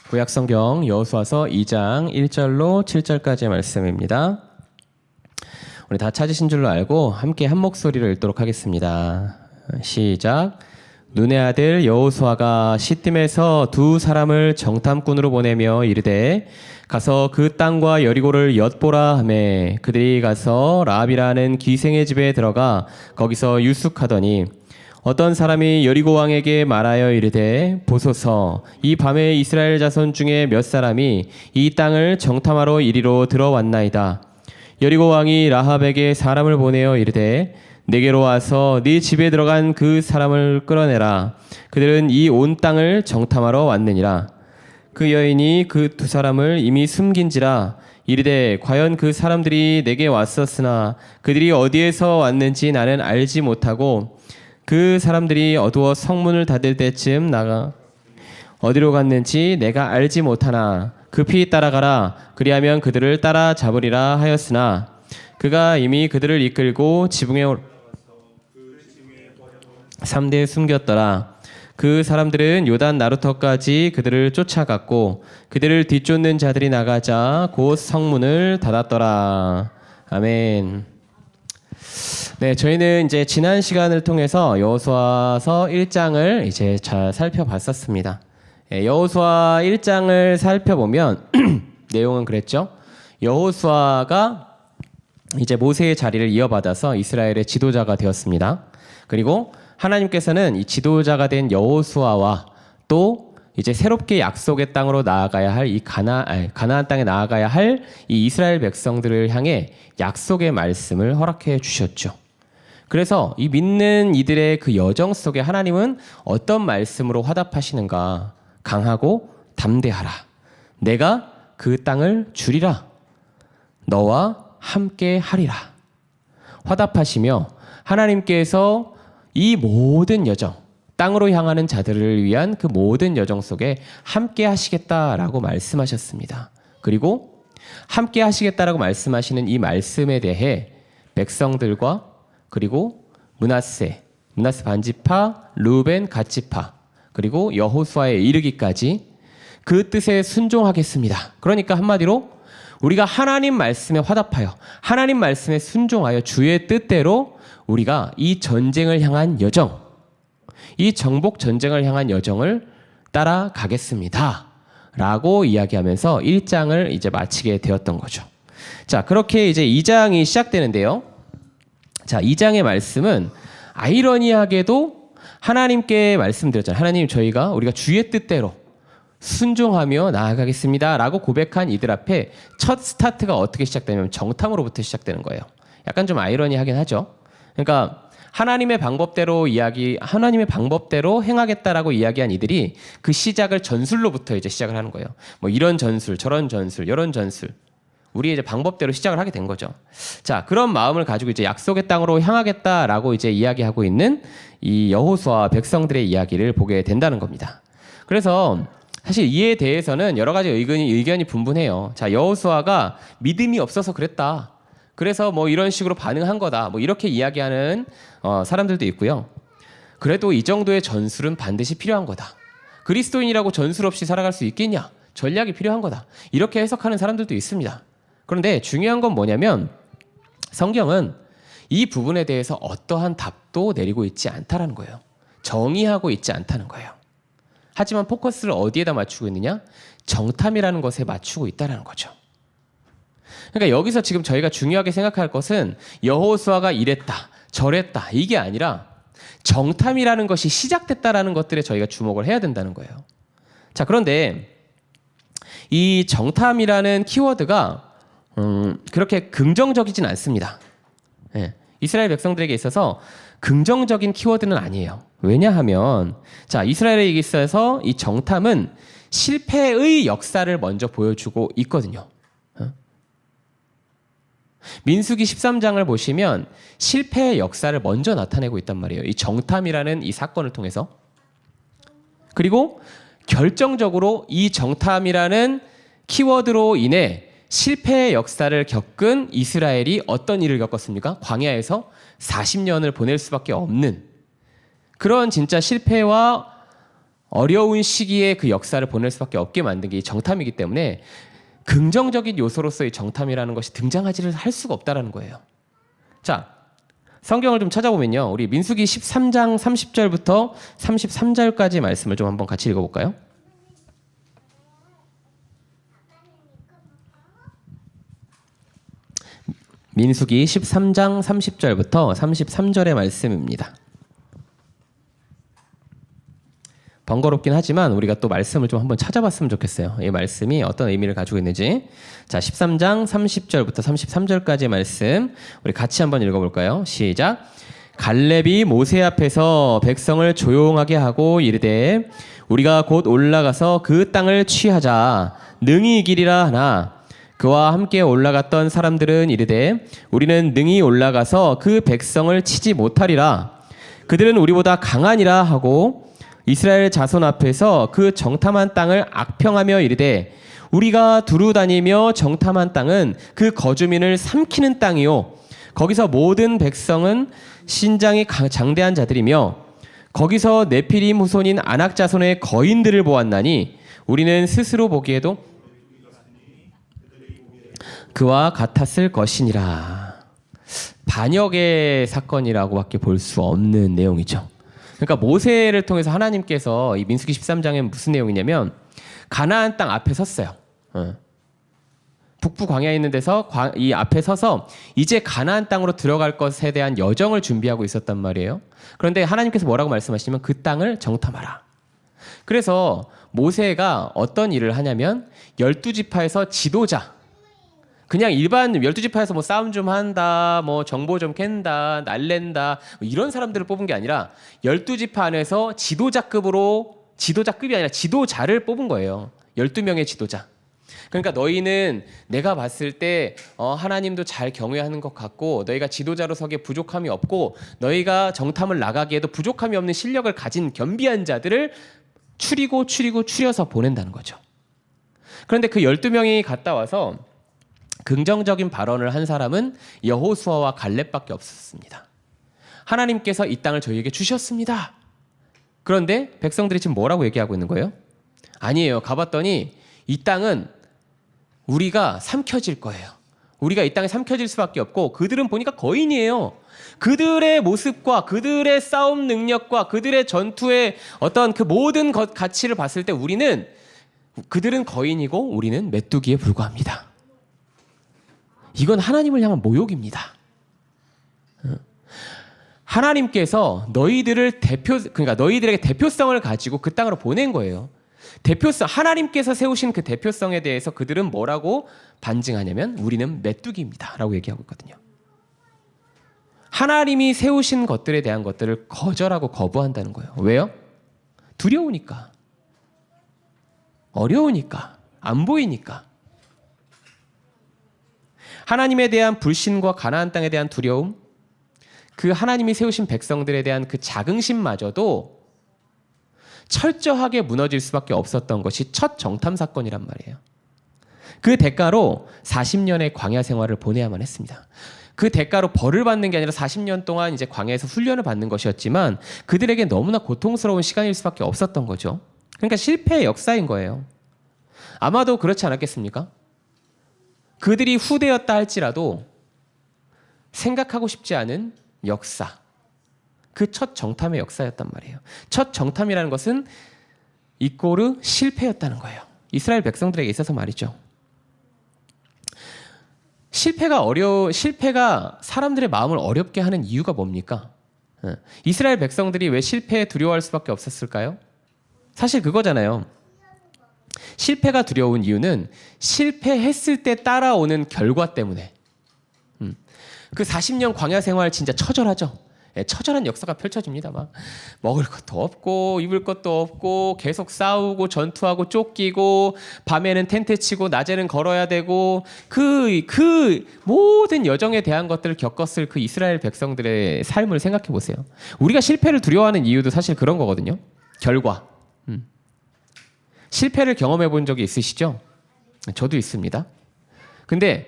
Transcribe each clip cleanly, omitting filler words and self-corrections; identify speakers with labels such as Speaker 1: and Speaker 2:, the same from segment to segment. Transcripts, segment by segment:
Speaker 1: 구약성경 여호수아서 2장 1절로 7절까지의 말씀입니다. 우리 다 찾으신 줄로 알고 함께 한 목소리로 읽도록 하겠습니다. 시작. 눈의 아들 여호수아가 시딤에서 두 사람을 정탐꾼으로 보내며 이르되 가서 그 땅과 여리고를 엿보라 하매 그들이 가서 라합이라는 기생의 집에 들어가 거기서 유숙하더니 어떤 사람이 여리고 왕에게 말하여 이르되 보소서 이 밤에 이스라엘 자손 중에 몇 사람이 이 땅을 정탐하러 이리로 들어왔나이다. 여리고 왕이 라합에게 사람을 보내어 이르되 내게로 와서 네 집에 들어간 그 사람을 끌어내라. 그들은 이 온 땅을 정탐하러 왔느니라. 그 여인이 그 두 사람을 이미 숨긴지라 이르되 과연 그 사람들이 내게 왔었으나 그들이 어디에서 왔는지 나는 알지 못하고 그 사람들이 어두워 성문을 닫을 때쯤 나가 어디로 갔는지 내가 알지 못하나 급히 따라가라. 그리하면 그들을 따라 잡으리라 하였으나 그가 이미 그들을 이끌고 지붕에 3대에 숨겼더라. 그 사람들은 요단 나루터까지 그들을 쫓아갔고 그들을 뒤쫓는 자들이 나가자 곧 성문을 닫았더라. 아멘. 네, 저희는 이제 지난 시간을 통해서 여호수아서 1장을 이제 잘 살펴봤었습니다. 여호수아 1장을 살펴보면 내용은 그랬죠. 여호수아가 이제 모세의 자리를 이어받아서 이스라엘의 지도자가 되었습니다. 그리고 하나님께서는 이 지도자가 된 여호수아와 또 이제 새롭게 약속의 땅으로 나아가야 할 이 가나안 땅에 나아가야 할 이 이스라엘 백성들을 향해 약속의 말씀을 허락해 주셨죠. 그래서 이 믿는 이들의 그 여정 속에 하나님은 어떤 말씀으로 화답하시는가? 강하고 담대하라. 내가 그 땅을 주리라. 너와 함께 하리라. 화답하시며 하나님께서 이 모든 여정, 땅으로 향하는 자들을 위한 그 모든 여정 속에 함께 하시겠다라고 말씀하셨습니다. 그리고 함께 하시겠다라고 말씀하시는 이 말씀에 대해 백성들과 그리고 므낫세 반지파, 르우벤 갓지파, 그리고 여호수아에 이르기까지 그 뜻에 순종하겠습니다. 그러니까 한마디로 우리가 하나님 말씀에 화답하여 하나님 말씀에 순종하여 주의 뜻대로 우리가 이 전쟁을 향한 여정, 이 정복 전쟁을 향한 여정을 따라가겠습니다. 라고 이야기하면서 1장을 이제 마치게 되었던 거죠. 자, 그렇게 이제 2장이 시작되는데요. 자, 2장의 말씀은 아이러니하게도 하나님께 말씀드렸잖아요. 하나님, 우리가 주의 뜻대로 순종하며 나아가겠습니다. 라고 고백한 이들 앞에 첫 스타트가 어떻게 시작되냐면 정탐으로부터 시작되는 거예요. 약간 좀 아이러니하긴 하죠. 그러니까 하나님의 방법대로 행하겠다라고 이야기한 이들이 그 시작을 전술로부터 이제 시작을 하는 거예요. 뭐 이런 전술, 저런 전술, 이런 전술. 우리의 이제 방법대로 시작을 하게 된 거죠. 자, 그런 마음을 가지고 이제 약속의 땅으로 향하겠다라고 이제 이야기하고 있는 이 여호수아 백성들의 이야기를 보게 된다는 겁니다. 그래서 사실 이에 대해서는 여러 가지 의견이 분분해요. 자, 여호수아가 믿음이 없어서 그랬다. 그래서 뭐 이런 식으로 반응한 거다. 뭐 이렇게 이야기하는 사람들도 있고요. 그래도 이 정도의 전술은 반드시 필요한 거다. 그리스도인이라고 전술 없이 살아갈 수 있겠냐? 전략이 필요한 거다. 이렇게 해석하는 사람들도 있습니다. 그런데 중요한 건 뭐냐면 성경은 이 부분에 대해서 어떠한 답도 내리고 있지 않다라는 거예요. 정의하고 있지 않다는 거예요. 하지만 포커스를 어디에다 맞추고 있느냐? 정탐이라는 것에 맞추고 있다는 거죠. 그러니까 여기서 지금 저희가 중요하게 생각할 것은 여호수아가 이랬다, 저랬다 이게 아니라 정탐이라는 것이 시작됐다라는 것들에 저희가 주목을 해야 된다는 거예요. 자, 그런데 이 정탐이라는 키워드가 그렇게 긍정적이진 않습니다. 예, 이스라엘 백성들에게 있어서 긍정적인 키워드는 아니에요. 왜냐하면 자, 이스라엘에게 있어서 이 정탐은 실패의 역사를 먼저 보여주고 있거든요. 민수기 13장을 보시면 실패의 역사를 먼저 나타내고 있단 말이에요. 이 정탐이라는 이 사건을 통해서. 그리고 결정적으로 이 정탐이라는 키워드로 인해 실패의 역사를 겪은 이스라엘이 어떤 일을 겪었습니까? 광야에서 40년을 보낼 수밖에 없는 그런 진짜 실패와 어려운 시기에 그 역사를 보낼 수밖에 없게 만든 게 이 정탐이기 때문에 긍정적인 요소로서의 정탐이라는 것이 등장하지를 할 수가 없다라는 거예요. 자, 성경을 좀 찾아보면요. 우리 민수기 13장 30절부터 33절까지 말씀을 좀 한번 같이 읽어볼까요? 민수기 13장 30절부터 33절의 말씀입니다. 번거롭긴 하지만 우리가 또 말씀을 좀 한번 찾아봤으면 좋겠어요. 이 말씀이 어떤 의미를 가지고 있는지. 자, 13장 30절부터 33절까지의 말씀 우리 같이 한번 읽어볼까요? 시작. 갈렙이 모세 앞에서 백성을 조용하게 하고 이르되 우리가 곧 올라가서 그 땅을 취하자 능히 이기리라 하나 그와 함께 올라갔던 사람들은 이르되 우리는 능히 올라가서 그 백성을 치지 못하리라. 그들은 우리보다 강하니라 하고 이스라엘 자손 앞에서 그 정탐한 땅을 악평하며 이르되 우리가 두루 다니며 정탐한 땅은 그 거주민을 삼키는 땅이요 거기서 모든 백성은 신장이 장대한 자들이며 거기서 네피림 후손인 아낙 자손의 거인들을 보았나니 우리는 스스로 보기에도 그와 같았을 것이니라. 반역의 사건이라고밖에 볼 수 없는 내용이죠. 그러니까 모세를 통해서 하나님께서 이 민수기 13장에 무슨 내용이냐면 가나안 땅 앞에 섰어요. 북부 광야에 있는 데서 이 앞에 서서 이제 가나안 땅으로 들어갈 것에 대한 여정을 준비하고 있었단 말이에요. 그런데 하나님께서 뭐라고 말씀하시냐면 그 땅을 정탐하라. 그래서 모세가 어떤 일을 하냐면 12지파에서 지도자 그냥 일반 12지파에서 뭐 싸움 좀 한다, 뭐 정보 좀 캔다, 날랜다 뭐 이런 사람들을 뽑은 게 아니라 12지파 안에서 지도자급이 아니라 지도자를 뽑은 거예요. 12명의 지도자. 그러니까 너희는 내가 봤을 때 하나님도 잘 경외하는 것 같고 너희가 지도자로 서기에 부족함이 없고 너희가 정탐을 나가기에도 부족함이 없는 실력을 가진 겸비한 자들을 추려서 보낸다는 거죠. 그런데 그 12명이 갔다 와서 긍정적인 발언을 한 사람은 여호수아와 갈렙밖에 없었습니다. 하나님께서 이 땅을 저희에게 주셨습니다. 그런데 백성들이 지금 뭐라고 얘기하고 있는 거예요? 아니에요. 가봤더니 이 땅은 우리가 삼켜질 거예요. 우리가 이 땅에 삼켜질 수밖에 없고 그들은 보니까 거인이에요. 그들의 모습과 그들의 싸움 능력과 그들의 전투의 어떤 그 모든 가치를 봤을 때 그들은 거인이고 우리는 메뚜기에 불과합니다. 이건 하나님을 향한 모욕입니다. 하나님께서 그러니까 너희들에게 대표성을 가지고 그 땅으로 보낸 거예요. 하나님께서 세우신 그 대표성에 대해서 그들은 뭐라고 반증하냐면 우리는 메뚜기입니다라고 얘기하고 있거든요. 하나님이 세우신 것들에 대한 것들을 거절하고 거부한다는 거예요. 왜요? 두려우니까, 어려우니까, 안 보이니까. 하나님에 대한 불신과 가나안 땅에 대한 두려움, 그 하나님이 세우신 백성들에 대한 그 자긍심마저도 철저하게 무너질 수밖에 없었던 것이 첫 정탐 사건이란 말이에요. 그 대가로 40년의 광야 생활을 보내야만 했습니다. 그 대가로 벌을 받는 게 아니라 40년 동안 이제 광야에서 훈련을 받는 것이었지만 그들에게 너무나 고통스러운 시간일 수밖에 없었던 거죠. 그러니까 실패의 역사인 거예요. 아마도 그렇지 않았겠습니까? 그들이 후대였다 할지라도 생각하고 싶지 않은 역사, 그 첫 정탐의 역사였단 말이에요. 첫 정탐이라는 것은 이꼬르 실패였다는 거예요. 이스라엘 백성들에게 있어서 말이죠. 실패가 사람들의 마음을 어렵게 하는 이유가 뭡니까? 이스라엘 백성들이 왜 실패에 두려워할 수밖에 없었을까요? 사실 그거잖아요. 실패가 두려운 이유는 실패했을 때 따라오는 결과 때문에. 그 40년 광야 생활 진짜 처절하죠. 처절한 역사가 펼쳐집니다. 막 먹을 것도 없고 입을 것도 없고 계속 싸우고 전투하고 쫓기고 밤에는 텐트 치고 낮에는 걸어야 되고 그 모든 여정에 대한 것들을 겪었을 그 이스라엘 백성들의 삶을 생각해 보세요. 우리가 실패를 두려워하는 이유도 사실 그런 거거든요. 결과. 실패를 경험해 본 적이 있으시죠? 저도 있습니다. 근데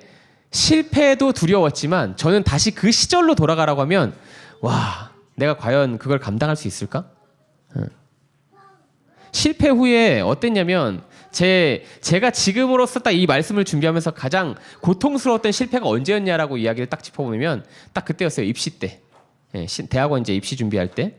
Speaker 1: 실패도 두려웠지만 저는 다시 그 시절로 돌아가라고 하면 와, 내가 과연 그걸 감당할 수 있을까? 실패 후에 어땠냐면 제가 지금으로서 딱 이 말씀을 준비하면서 가장 고통스러웠던 실패가 언제였냐라고 이야기를 딱 짚어보면 딱 그때였어요. 입시 때. 예, 대학원 이제 입시 준비할 때.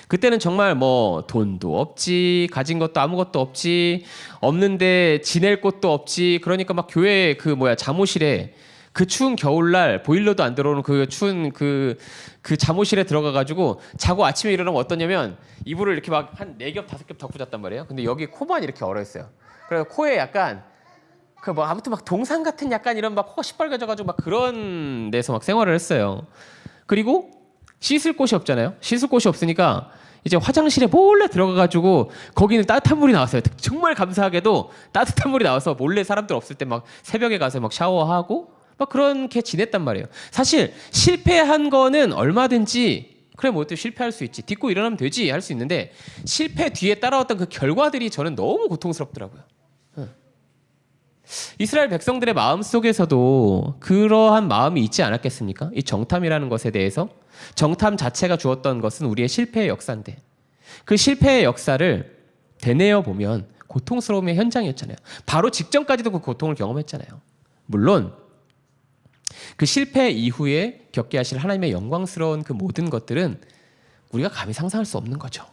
Speaker 1: 그때는 정말 뭐 돈도 없지, 가진 것도 아무것도 없지, 없는데 지낼 곳도 없지. 그러니까 막 교회 잠옷실에 그 추운 겨울날 보일러도 안 들어오는 그 추운 그 잠옷실에 들어가가지고 자고 아침에 일어나면 어떠냐면 이불을 이렇게 막 한 4겹 5겹 덮고 잤단 말이에요. 근데 여기 코만 이렇게 얼어있어요. 그래서 코에 약간 아무튼 막 동상 같은 약간 이런 막 코가 시뻘개져가지고 막 그런 데서 막 생활을 했어요. 그리고 씻을 곳이 없잖아요. 씻을 곳이 없으니까 이제 화장실에 몰래 들어가가지고 거기는 따뜻한 물이 나왔어요. 정말 감사하게도 따뜻한 물이 나와서 몰래 사람들 없을 때 막 새벽에 가서 막 샤워하고 막 그렇게 지냈단 말이에요. 사실 실패한 거는 얼마든지 그래 뭐 또 실패할 수 있지, 딛고 일어나면 되지 할 수 있는데 실패 뒤에 따라왔던 그 결과들이 저는 너무 고통스럽더라고요. 이스라엘 백성들의 마음 속에서도 그러한 마음이 있지 않았겠습니까? 이 정탐이라는 것에 대해서 정탐 자체가 주었던 것은 우리의 실패의 역사인데 그 실패의 역사를 되뇌어 보면 고통스러움의 현장이었잖아요. 바로 직전까지도 그 고통을 경험했잖아요. 물론 그 실패 이후에 겪게 하실 하나님의 영광스러운 그 모든 것들은 우리가 감히 상상할 수 없는 거죠.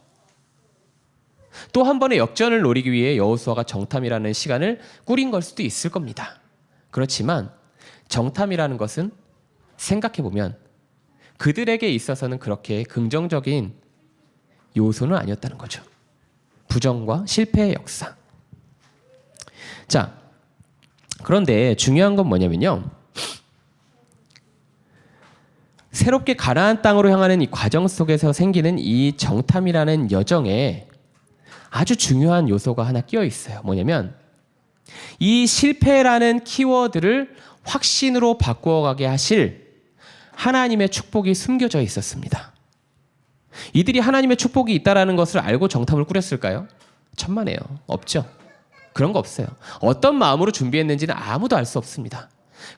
Speaker 1: 또 한 번의 역전을 노리기 위해 여호수아가 정탐이라는 시간을 꾸린 걸 수도 있을 겁니다. 그렇지만 정탐이라는 것은 생각해보면 그들에게 있어서는 그렇게 긍정적인 요소는 아니었다는 거죠. 부정과 실패의 역사. 자, 그런데 중요한 건 뭐냐면요. 새롭게 가나안 땅으로 향하는 이 과정 속에서 생기는 이 정탐이라는 여정에 아주 중요한 요소가 하나 끼어 있어요. 뭐냐면 이 실패라는 키워드를 확신으로 바꾸어가게 하실 하나님의 축복이 숨겨져 있었습니다. 이들이 하나님의 축복이 있다는 것을 알고 정탐을 꾸렸을까요? 천만에요. 없죠. 그런 거 없어요. 어떤 마음으로 준비했는지는 아무도 알 수 없습니다.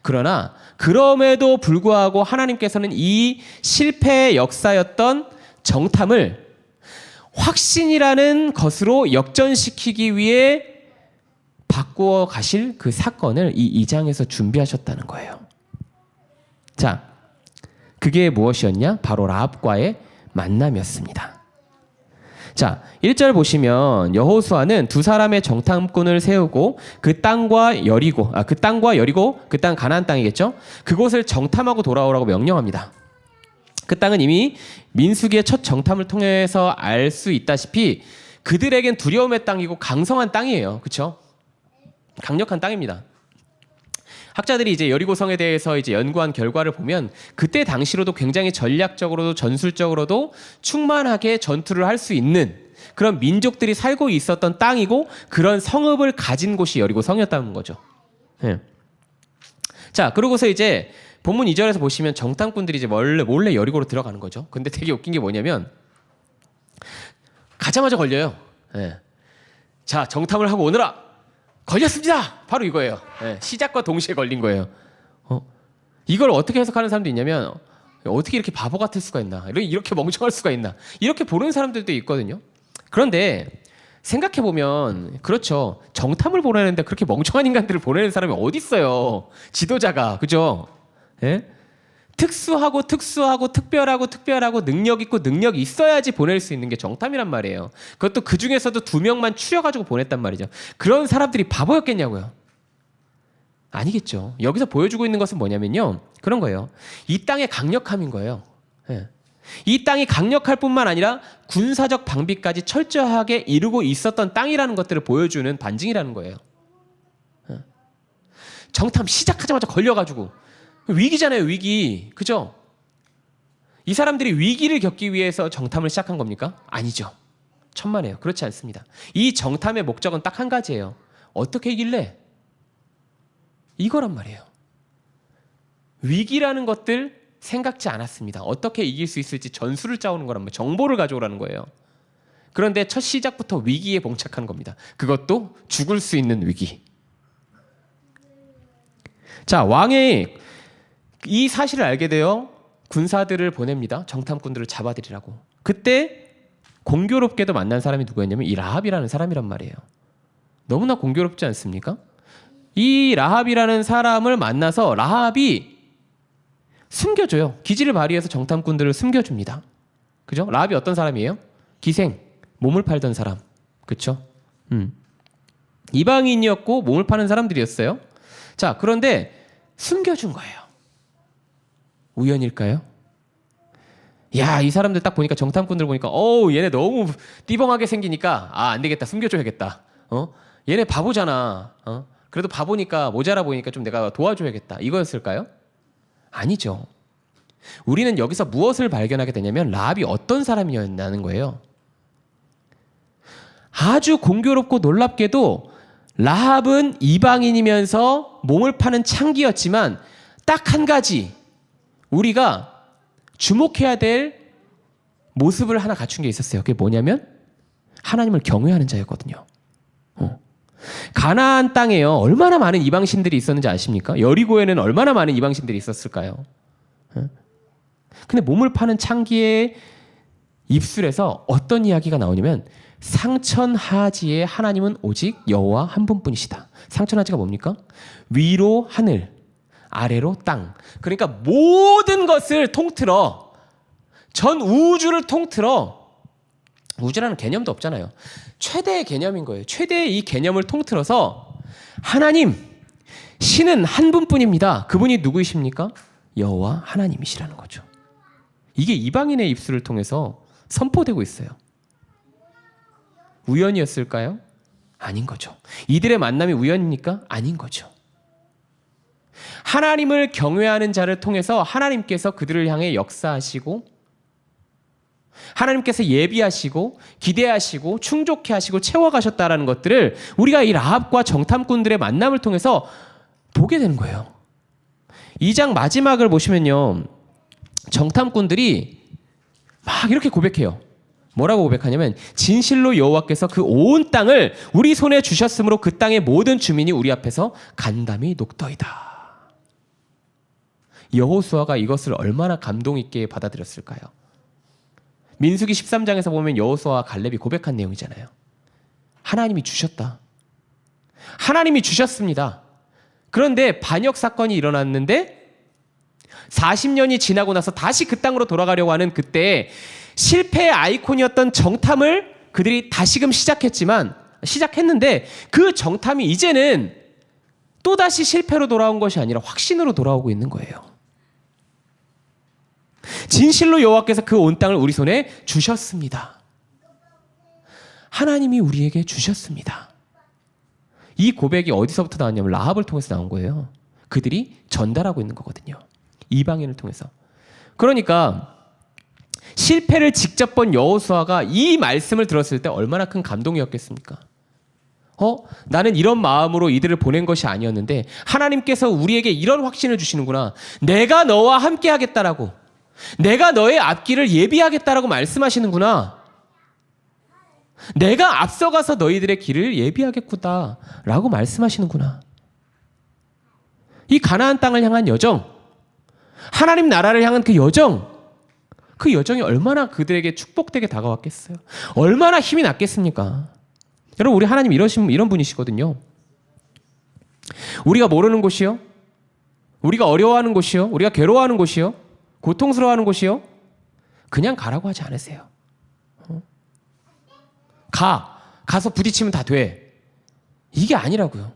Speaker 1: 그러나 그럼에도 불구하고 하나님께서는 이 실패의 역사였던 정탐을 확신이라는 것으로 역전시키기 위해 바꾸어 가실 그 사건을 이 2장에서 준비하셨다는 거예요. 자, 그게 무엇이었냐? 바로 라합과의 만남이었습니다. 자, 1절 보시면 여호수아는 두 사람의 정탐꾼을 세우고 그 땅과 여리고, 그 땅 가나안 땅이겠죠? 그곳을 정탐하고 돌아오라고 명령합니다. 그 땅은 이미 민수기의 첫 정탐을 통해서 알 수 있다시피 그들에겐 두려움의 땅이고 강성한 땅이에요. 그렇죠? 강력한 땅입니다. 학자들이 이제 여리고성에 대해서 이제 연구한 결과를 보면 그때 당시로도 굉장히 전략적으로도 전술적으로도 충만하게 전투를 할 수 있는 그런 민족들이 살고 있었던 땅이고 그런 성읍을 가진 곳이 여리고성이었다는 거죠. 네. 자, 그러고서 이제 본문 2절에서 보시면 정탐꾼들이 이제 몰래 여리고로 들어가는 거죠. 근데 되게 웃긴 게 뭐냐면 가자마자 걸려요. 네. 자, 정탐을 하고 오너라. 걸렸습니다. 바로 이거예요. 네. 시작과 동시에 걸린 거예요. 이걸 어떻게 해석하는 사람도 있냐면 어떻게 이렇게 바보 같을 수가 있나? 이렇게 멍청할 수가 있나? 이렇게 보는 사람들도 있거든요. 그런데 생각해보면 그렇죠. 정탐을 보내는데 그렇게 멍청한 인간들을 보내는 사람이 어디 있어요. 지도자가. 그죠? 예? 특수하고 특별하고 능력 있고 능력이 있어야지 보낼 수 있는 게 정탐이란 말이에요. 그것도 그 중에서도 2명만 추려가지고 보냈단 말이죠. 그런 사람들이 바보였겠냐고요. 아니겠죠. 여기서 보여주고 있는 것은 뭐냐면요. 그런 거예요. 이 땅의 강력함인 거예요. 예. 이 땅이 강력할 뿐만 아니라 군사적 방비까지 철저하게 이루고 있었던 땅이라는 것들을 보여주는 반증이라는 거예요. 예. 정탐 시작하자마자 걸려가지고 위기잖아요, 위기. 그죠? 이 사람들이 위기를 겪기 위해서 정탐을 시작한 겁니까? 아니죠. 천만에요. 그렇지 않습니다. 이 정탐의 목적은 딱 한 가지예요. 어떻게 이길래? 이거란 말이에요. 위기라는 것들 생각지 않았습니다. 어떻게 이길 수 있을지 전술을 짜오는 거란 말이에요. 정보를 가져오라는 거예요. 그런데 첫 시작부터 위기에 봉착한 겁니다. 그것도 죽을 수 있는 위기. 자, 왕이 이 사실을 알게 되어 군사들을 보냅니다. 정탐꾼들을 잡아들이라고. 그때 공교롭게도 만난 사람이 누구였냐면 이 라합이라는 사람이란 말이에요. 너무나 공교롭지 않습니까? 이 라합이라는 사람을 만나서 라합이 숨겨줘요. 기지를 발휘해서 정탐꾼들을 숨겨줍니다. 그죠? 라합이 어떤 사람이에요? 기생, 몸을 팔던 사람. 그쵸? 이방인이었고 몸을 파는 사람들이었어요. 자, 그런데 숨겨준 거예요. 우연일까요? 야, 이 사람들 딱 보니까 정탐꾼들 보니까 얘네 너무 띠벙하게 생기니까 안 되겠다. 숨겨줘야겠다. 얘네 바보잖아. 그래도 바보니까 모자라 보이니까 좀 내가 도와줘야겠다. 이거였을까요? 아니죠. 우리는 여기서 무엇을 발견하게 되냐면 라합이 어떤 사람이었냐는 거예요. 아주 공교롭고 놀랍게도 라합은 이방인이면서 몸을 파는 창기였지만 딱 한 가지 우리가 주목해야 될 모습을 하나 갖춘 게 있었어요. 그게 뭐냐면 하나님을 경외하는 자였거든요. 가나안 땅에요. 얼마나 많은 이방신들이 있었는지 아십니까? 여리고에는 얼마나 많은 이방신들이 있었을까요? 근데 몸을 파는 창기의 입술에서 어떤 이야기가 나오냐면 상천하지의 하나님은 오직 여호와 한 분뿐이시다. 상천하지가 뭡니까? 위로 하늘, 아래로 땅. 그러니까 모든 것을 통틀어 전 우주를 통틀어 우주라는 개념도 없잖아요. 최대의 개념인 거예요. 최대의 이 개념을 통틀어서 하나님, 신은 한 분뿐입니다. 그분이 누구이십니까? 여호와 하나님이시라는 거죠. 이게 이방인의 입술을 통해서 선포되고 있어요. 우연이었을까요? 아닌 거죠. 이들의 만남이 우연입니까? 아닌 거죠. 하나님을 경외하는 자를 통해서 하나님께서 그들을 향해 역사하시고 하나님께서 예비하시고 기대하시고 충족해 하시고 채워가셨다라는 것들을 우리가 이 라합과 정탐꾼들의 만남을 통해서 보게 되는 거예요. 2장 마지막을 보시면요. 정탐꾼들이 막 이렇게 고백해요. 뭐라고 고백하냐면 진실로 여호와께서 그 온 땅을 우리 손에 주셨으므로 그 땅의 모든 주민이 우리 앞에서 간담이 녹더이다. 여호수아가 이것을 얼마나 감동 있게 받아들였을까요? 민수기 13장에서 보면 여호수아와 갈렙이 고백한 내용이잖아요. 하나님이 주셨다. 하나님이 주셨습니다. 그런데 반역 사건이 일어났는데 40년이 지나고 나서 다시 그 땅으로 돌아가려고 하는 그때 실패의 아이콘이었던 정탐을 그들이 다시금 시작했는데 그 정탐이 이제는 또다시 실패로 돌아온 것이 아니라 확신으로 돌아오고 있는 거예요. 진실로 여호와께서 그 온 땅을 우리 손에 주셨습니다. 하나님이 우리에게 주셨습니다. 이 고백이 어디서부터 나왔냐면 라합을 통해서 나온 거예요. 그들이 전달하고 있는 거거든요. 이방인을 통해서. 그러니까 실패를 직접 본 여호수아가 이 말씀을 들었을 때 얼마나 큰 감동이었겠습니까? 나는 이런 마음으로 이들을 보낸 것이 아니었는데 하나님께서 우리에게 이런 확신을 주시는구나. 내가 너와 함께 하겠다라고. 내가 너의 앞길을 예비하겠다라고 말씀하시는구나. 내가 앞서가서 너희들의 길을 예비하겠구나 라고 말씀하시는구나. 이 가나안 땅을 향한 여정, 하나님 나라를 향한 그 여정이 얼마나 그들에게 축복되게 다가왔겠어요. 얼마나 힘이 났겠습니까? 여러분, 우리 하나님 이런 분이시거든요. 우리가 모르는 곳이요, 우리가 어려워하는 곳이요, 우리가 괴로워하는 곳이요, 고통스러워하는 곳이요, 그냥 가라고 하지 않으세요. 가서 부딪히면 다 돼. 이게 아니라고요.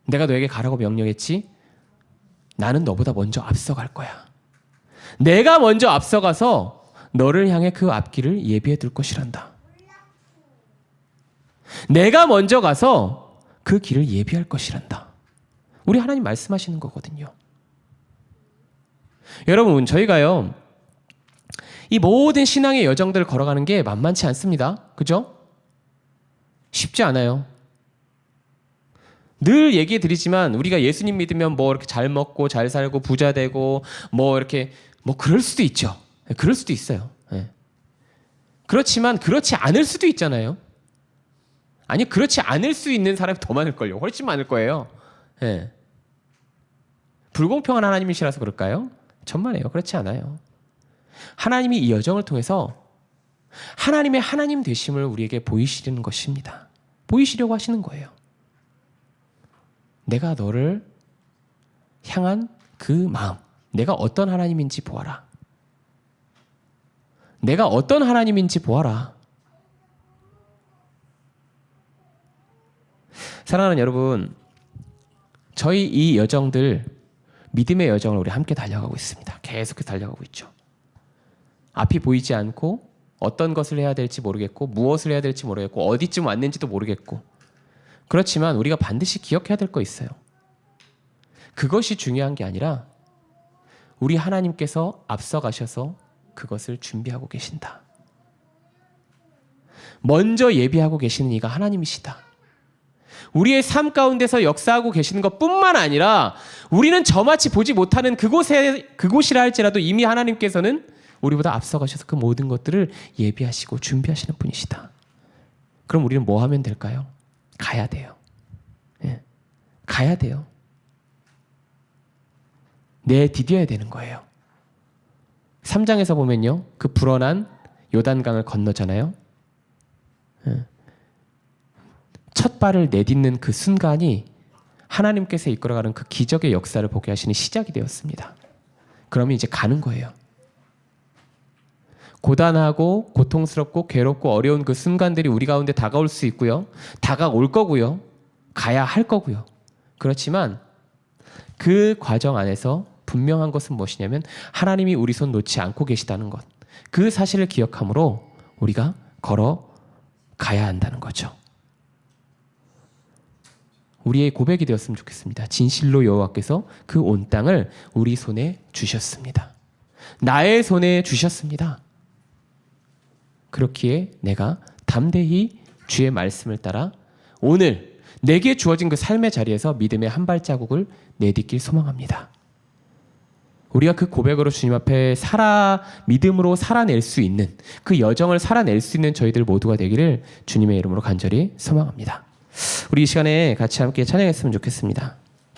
Speaker 1: 내가 너에게 가라고 명령했지. 나는 너보다 먼저 앞서갈 거야. 내가 먼저 앞서가서 너를 향해 그 앞길을 예비해 둘 것이란다. 내가 먼저 가서 그 길을 예비할 것이란다. 우리 하나님 말씀하시는 거거든요. 여러분, 저희가요, 이 모든 신앙의 여정들을 걸어가는 게 만만치 않습니다. 그죠? 쉽지 않아요. 늘 얘기해 드리지만 우리가 예수님 믿으면 뭐 이렇게 잘 먹고 잘 살고 부자 되고 뭐 이렇게 뭐 그럴 수도 있죠. 그럴 수도 있어요. 그렇지만 그렇지 않을 수도 있잖아요. 아니, 그렇지 않을 수 있는 사람이 더 많을걸요. 훨씬 많을 거예요. 불공평한 하나님이시라서 그럴까요? 천만에요. 그렇지 않아요. 하나님이 이 여정을 통해서 하나님의 하나님 되심을 우리에게 보이시려는 것입니다. 보이시려고 하시는 거예요. 내가 너를 향한 그 마음, 내가 어떤 하나님인지 보아라. 내가 어떤 하나님인지 보아라. 사랑하는 여러분, 저희 이 여정들, 믿음의 여정을 우리 함께 달려가고 있습니다. 계속해서 달려가고 있죠. 앞이 보이지 않고 어떤 것을 해야 될지 모르겠고 무엇을 해야 될지 모르겠고 어디쯤 왔는지도 모르겠고, 그렇지만 우리가 반드시 기억해야 될 거 있어요. 그것이 중요한 게 아니라 우리 하나님께서 앞서가셔서 그것을 준비하고 계신다. 먼저 예비하고 계시는 이가 하나님이시다. 우리의 삶 가운데서 역사하고 계시는 것뿐만 아니라 우리는 저마치 보지 못하는 그곳이라 할지라도 이미 하나님께서는 우리보다 앞서가셔서 그 모든 것들을 예비하시고 준비하시는 분이시다. 그럼 우리는 뭐 하면 될까요? 가야 돼요. 예. 가야 돼요. 디뎌야 되는 거예요. 3장에서 보면요, 그 불어난 요단강을 건너잖아요. 예. 첫 발을 내딛는 그 순간이 하나님께서 이끌어가는 그 기적의 역사를 보게 하시는 시작이 되었습니다. 그러면 이제 가는 거예요. 고단하고 고통스럽고 괴롭고 어려운 그 순간들이 우리 가운데 다가올 수 있고요. 다가올 거고요. 가야 할 거고요. 그렇지만 그 과정 안에서 분명한 것은 무엇이냐면 하나님이 우리 손 놓지 않고 계시다는 것. 그 사실을 기억함으로 우리가 걸어가야 한다는 거죠. 우리의 고백이 되었으면 좋겠습니다. 진실로 여호와께서 그 온 땅을 우리 손에 주셨습니다. 나의 손에 주셨습니다. 그렇기에 내가 담대히 주의 말씀을 따라 오늘 내게 주어진 그 삶의 자리에서 믿음의 한 발자국을 내딛길 소망합니다. 우리가 그 고백으로 주님 앞에 믿음으로 살아낼 수 있는, 그 여정을 살아낼 수 있는 저희들 모두가 되기를 주님의 이름으로 간절히 소망합니다. 우리 이 시간에 같이 함께 찬양했으면 좋겠습니다.